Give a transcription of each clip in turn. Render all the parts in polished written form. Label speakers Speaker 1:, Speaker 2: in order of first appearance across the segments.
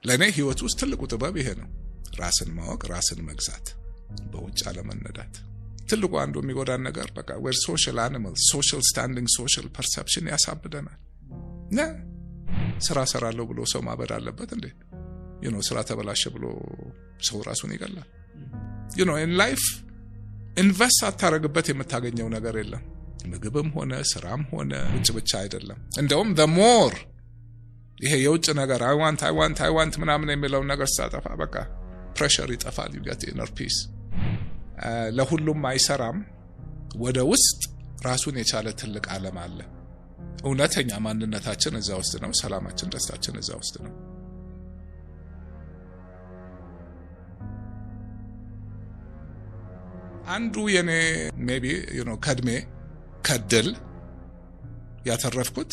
Speaker 1: ለኔ ህይወት ውስጥ ትልቁ ጥበብ ይሄ ነው። ራስን ማወቅ፣ ራስን መግዛት፣ በውጭ አለመነዳት። ትልቁ አንዱ የሚጎዳን ነገር በቃ we're social animals, social standing, social perception ያሳብደናል። ስራ ሰራለሁ ብሎ ሰው ማበድ አለበት እንዴ? ስራ ተበላሸ ብሎ ሰው ራሱን ይገላል። in life ኢንቨስት አታረግበት የምታገኘው ነገር የለም። ምግብም ሆነ ስራም ሆነ ውጭ ብቻ አይደለም። እንደውም the more ይሄ የውጭ ነገር I want ምናምን የሚለው ነገር ሳጠፋ በቃ ፕሬሸር ይጠፋል። you get inner peace። ለሁሉም አይሰራም። ወደ ውስጥ ራሱን የቻለ ትልቅ ዓለም አለ። እውነተኛ ማንነታችን እዛ ውስጥ ነው። ሰላማችን፣ ደስታችን እዛ ውስጥ ነው። አንዱ የኔ ሜቢ ከድሜ ከድል ያተረፍኩት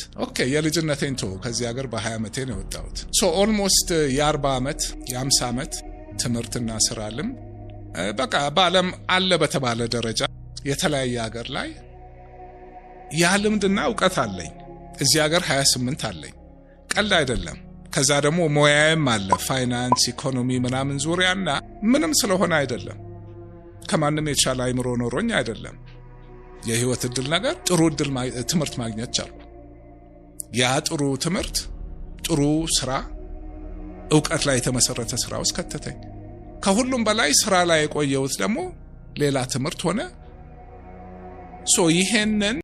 Speaker 1: የልጅነቴን ከዚህ ሀገር በ20 ዓመቴ ነው የወጣሁት። ኦልሞስት የ40 ዓመት የ50 ዓመት ትምህርትና ስራ ልም በቃ በዓለም አለ በተባለ ደረጃ የተለያየ ሀገር ላይ ያ ልምድና ዕውቀት አለኝ። እዚህ ሀገር 28 አለኝ። ቀልድ አይደለም። ከዛ ደግሞ ሞያዬም አለ፣ ፋይናንስ፣ ኢኮኖሚ ምናምን ዙሪያና ምንም ስለሆነ አይደለም። ከማንም የተሻለ አይምሮ ኖሮኝ አይደለም። የህይወት እድል ነገር ጥሩ እድል ትምህርት ማግኘት ቻልኩ። ያ ጥሩ ትምህርት፣ ጥሩ ስራ፣ ዕውቀት ላይ የተመሰረተ ስራ ውስጥ ከተተኝ። ከሁሉም በላይ ስራ ላይ የቆየሁት ደግሞ ሌላ ትምህርት ሆነ። ይሄንን